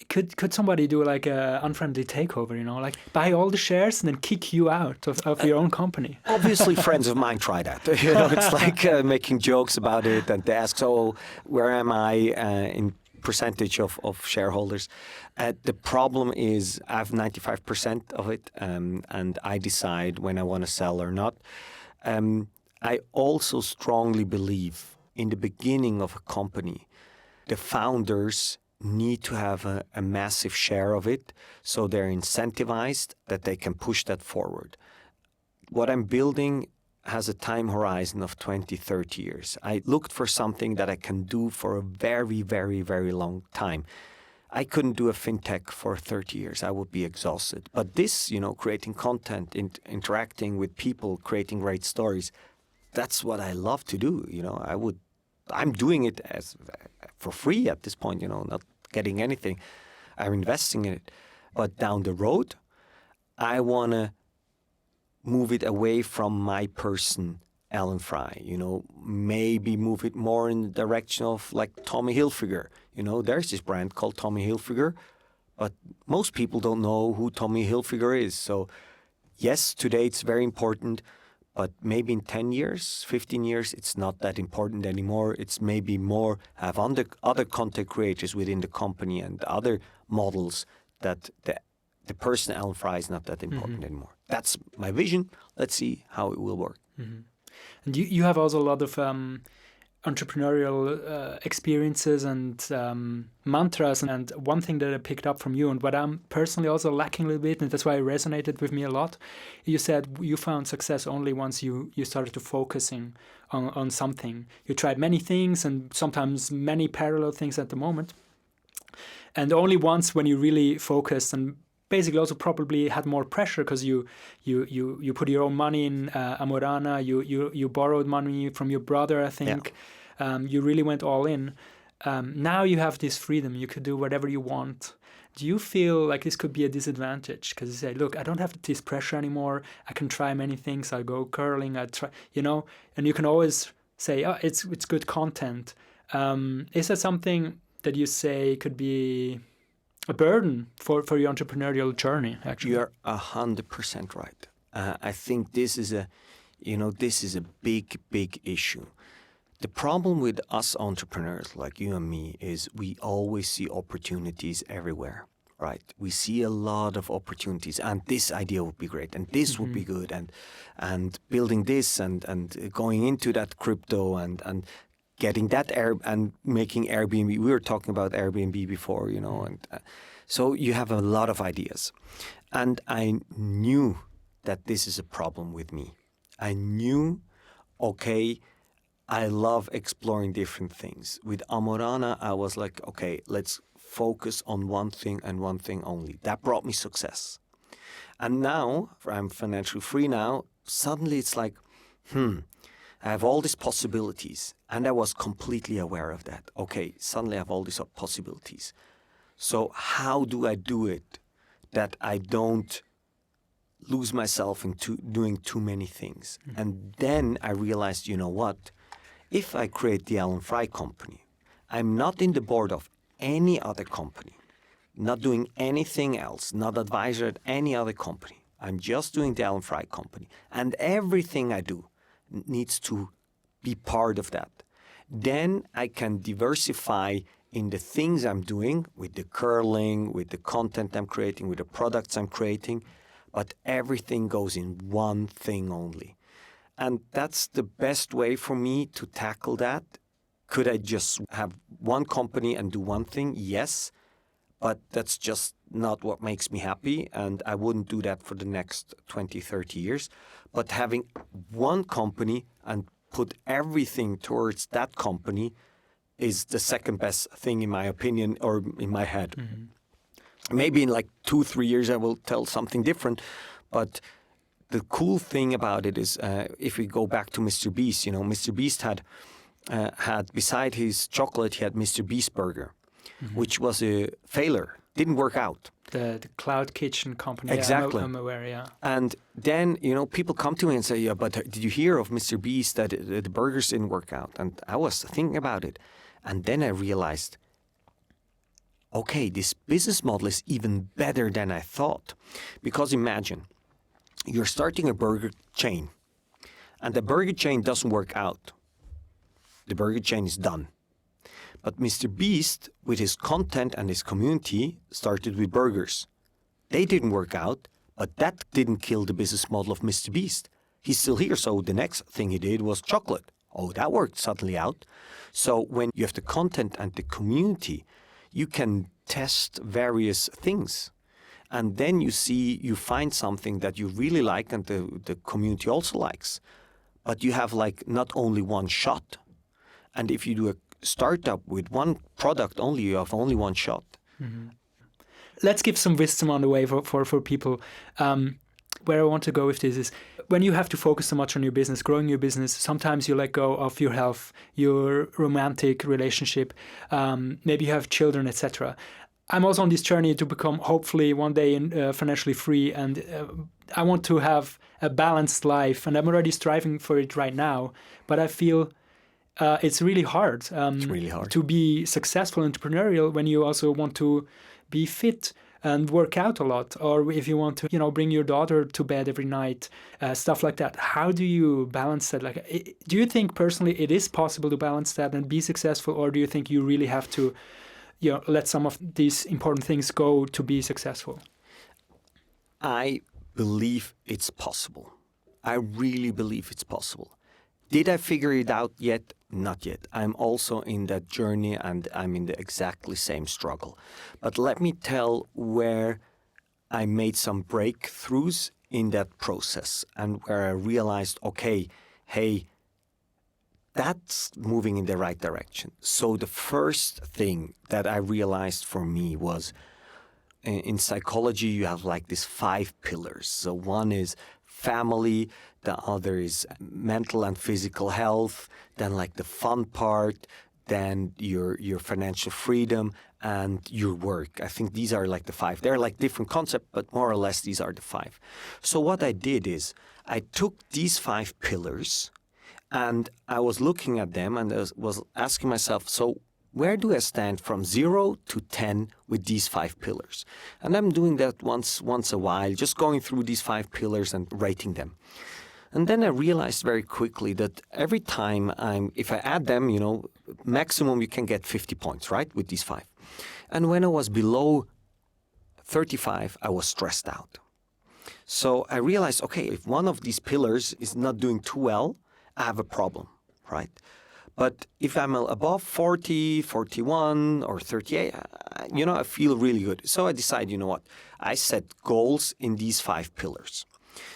could somebody do like a unfriendly takeover, like buy all the shares and then kick you out of your own company? Obviously, friends of mine try that. It's like making jokes about it, and they ask, so where am I in percentage of shareholders? The problem is I have 95% of it, and I decide when I want to sell or not. I also strongly believe in the beginning of a company, the founders need to have a massive share of it, so they're incentivized that they can push that forward. What I'm building has a time horizon of 20, 30 years. I looked for something that I can do for a very, very, very long time. I couldn't do a fintech for 30 years. I would be exhausted. But this, creating content, interacting with people, creating great stories, that's what I love to do. I'm doing it for free at this point, not getting anything. I'm investing in it. But down the road, I want to move it away from my person, Alan Frei, maybe move it more in the direction of like Tommy Hilfiger. There's this brand called Tommy Hilfiger, but most people don't know who Tommy Hilfiger is. So yes, today it's very important, but maybe in 10 years, 15 years, it's not that important anymore. It's maybe more have other content creators within the company and other models that the person Alan Frei is not that important anymore. That's my vision. Let's see how it will work. And you have also a lot of entrepreneurial experiences and mantras. And one thing that I picked up from you, and what I'm personally also lacking a little bit, and that's why it resonated with me a lot, you said you found success only once you started to focusing on something. You tried many things and sometimes many parallel things at the moment. And only once when you really focused and basically also probably had more pressure because you put your own money in Amorana, you borrowed money from your brother, I think. Yeah. You really went all in. Now you have this freedom. You could do whatever you want. Do you feel like this could be a disadvantage? Because you say, look, I don't have this pressure anymore. I can try many things. I go curling. I try, and you can always say, oh, it's good content. Is that something that you say could be a burden for your entrepreneurial journey, actually? You're 100% right. I think this is a big issue. The problem with us entrepreneurs like you and me is we always see opportunities everywhere, right? We see a lot of opportunities, and this idea would be great, and this would be good, and building this and going into that crypto and getting that and making Airbnb. We were talking about Airbnb before, and so you have a lot of ideas. And I knew that this is a problem with me. I knew, okay, I love exploring different things. With Amorana, I was like, okay, let's focus on one thing and one thing only. That brought me success. And now, I'm financially free now, suddenly it's like, I have all these possibilities. And I was completely aware of that. Okay, suddenly I have all these possibilities. So how do I do it that I don't lose myself into doing too many things? Mm-hmm. And then I realized, you know what? If I create the Alan Frei company, I'm not in the board of any other company, not doing anything else, not advisor at any other company. I'm just doing the Alan Frei company. And everything I do needs to be part of that. Then I can diversify in the things I'm doing with the curling, with the content I'm creating, with the products I'm creating, but everything goes in one thing only. And that's the best way for me to tackle that. Could I just have one company and do one thing? Yes, but that's just not what makes me happy, and I wouldn't do that for the next 20, 30 years. But having one company and put everything towards that company is the second best thing in my opinion, or in my head. Mm-hmm. Maybe in like 2-3 years I will tell something different, but the cool thing about it is if we go back to Mr. Beast, Mr. Beast had beside his chocolate, he had Mr. Beast burger, mm-hmm. which was a failure, didn't work out. The cloud kitchen company. Exactly. Yeah, I'm aware, yeah. And then, people come to me and say, yeah, but did you hear of Mr. Beast that the burgers didn't work out? And I was thinking about it. And then I realized, okay, this business model is even better than I thought. Because imagine, you're starting a burger chain, and the burger chain doesn't work out. The burger chain is done. But Mr. Beast, with his content and his community, started with burgers. They didn't work out, but that didn't kill the business model of Mr. Beast. He's still here, so the next thing he did was chocolate. Oh, that worked suddenly out. So when you have the content and the community, you can test various things. And then you find something that you really like and the community also likes. But you have like not only one shot. And if you do a startup with one product only, you have only one shot. Mm-hmm. Let's give some wisdom on the way for people. Where I want to go with this is when you have to focus so much on your business, growing your business, sometimes you let go of your health, your romantic relationship, maybe you have children, etc. I'm also on this journey to become hopefully one day financially free, and I want to have a balanced life, and I'm already striving for it right now, but I feel it's really hard. It's really hard to be successful entrepreneurial when you also want to be fit and work out a lot, or if you want to, bring your daughter to bed every night, stuff like that. How do you balance that? Do you think personally it is possible to balance that and be successful, or do you think you really have to, let some of these important things go to be successful? I believe it's possible. I really believe it's possible. Did I figure it out yet? Not yet. I'm also in that journey, and I'm in the exactly same struggle. But let me tell where I made some breakthroughs in that process, and where I realized, okay, hey, that's moving in the right direction. So the first thing that I realized for me was, in psychology, you have like these 5 pillars. So one is family, the other is mental and physical health, then like the fun part, then your financial freedom, and your work. I think these are like the 5. They're like different concepts, but more or less these are the 5. So what I did is I took these 5 pillars and I was looking at them and I was asking myself, so where do I stand from 0 to 10 with these 5 pillars? And I'm doing that once a while, just going through these 5 pillars and rating them. And then I realized very quickly that every time if I add them, maximum you can get 50 points, right, with these 5. And when I was below 35, I was stressed out. So I realized, okay, if one of these pillars is not doing too well, I have a problem, right? But if I'm above 40, 41, or 38, I feel really good. So I decide, you know what? I set goals in these 5 pillars.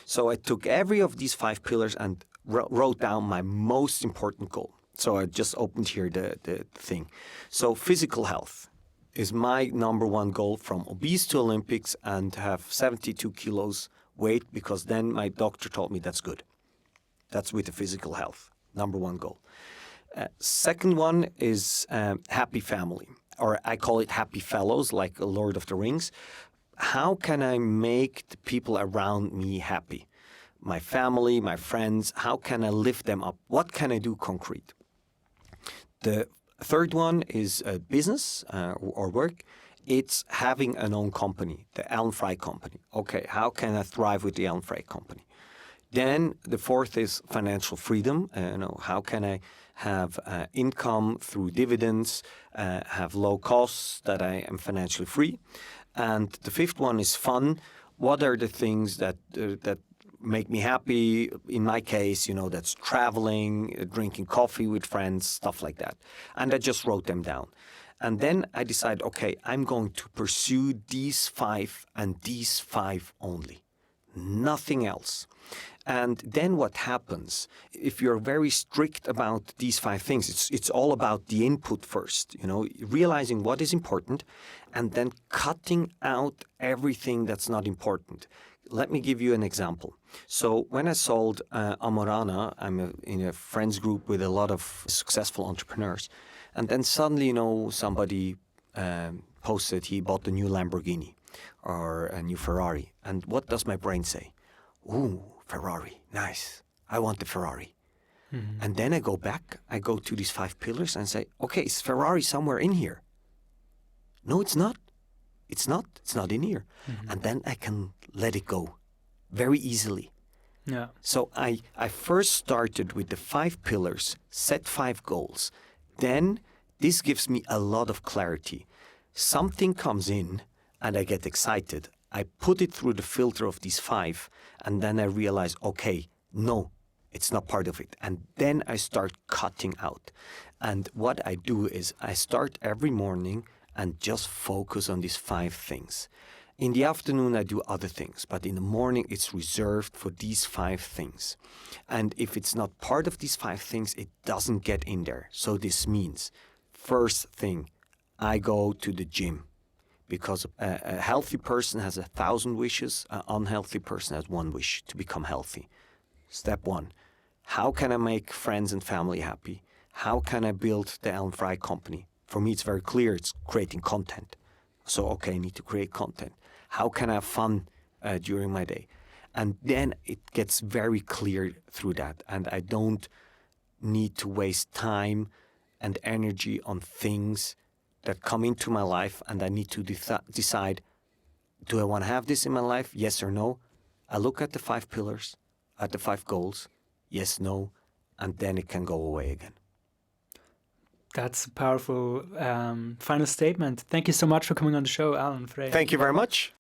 So I took every of these 5 pillars and wrote down my most important goal. So I just opened here the thing. So physical health is my number one goal, from obese to Olympics and have 72 kilos weight, because then my doctor told me that's good. That's with the physical health, number one goal. Second one is happy family, or I call it happy fellows, like Lord of the Rings. How can I make the people around me happy? My family, my friends, how can I lift them up? What can I do concrete? The third one is business or work. It's having an own company, the Alan Frei company. Okay, how can I thrive with the Alan Frei company? Then the fourth is financial freedom. How can I have income through dividends, have low costs, that I am financially free? And the fifth one is fun. What are the things that make me happy? In my case, that's traveling, drinking coffee with friends, stuff like that. And I just wrote them down. And then I decided, okay, I'm going to pursue these 5 and these 5 only, nothing else. And then what happens, if you're very strict about these 5 things, it's all about the input first, realizing what is important and then cutting out everything that's not important. Let me give you an example. So when I sold Amorana, I'm in a friends group with a lot of successful entrepreneurs. And then suddenly, somebody posted he bought a new Lamborghini or a new Ferrari. And what does my brain say? Ooh, Ferrari, nice. I want the Ferrari. Mm-hmm. And then I go back, I go to these 5 pillars and say, okay, is Ferrari somewhere in here? No, it's not. It's not in here. Mm-hmm. And then I can let it go very easily. Yeah. So I first started with the 5 pillars, set 5 goals. Then this gives me a lot of clarity. Something comes in and I get excited. I put it through the filter of these 5, and then I realize, okay, no, it's not part of it. And then I start cutting out. And what I do is I start every morning and just focus on these 5 things. In the afternoon, I do other things, but in the morning, it's reserved for these 5 things. And if it's not part of these 5 things, it doesn't get in there. So this means, first thing, I go to the gym. Because a healthy person has 1,000 wishes, an unhealthy person has 1 wish to become healthy. Step 1, how can I make friends and family happy? How can I build the Alan Frei company? For me, it's very clear, it's creating content. So, okay, I need to create content. How can I have fun during my day? And then it gets very clear through that. And I don't need to waste time and energy on things that come into my life, and I need to decide, do I want to have this in my life? Yes or no? I look at the 5 pillars, at the 5 goals, yes, no, and then it can go away again. That's a powerful final statement. Thank you so much for coming on the show, Alan Frei. Thank you very much.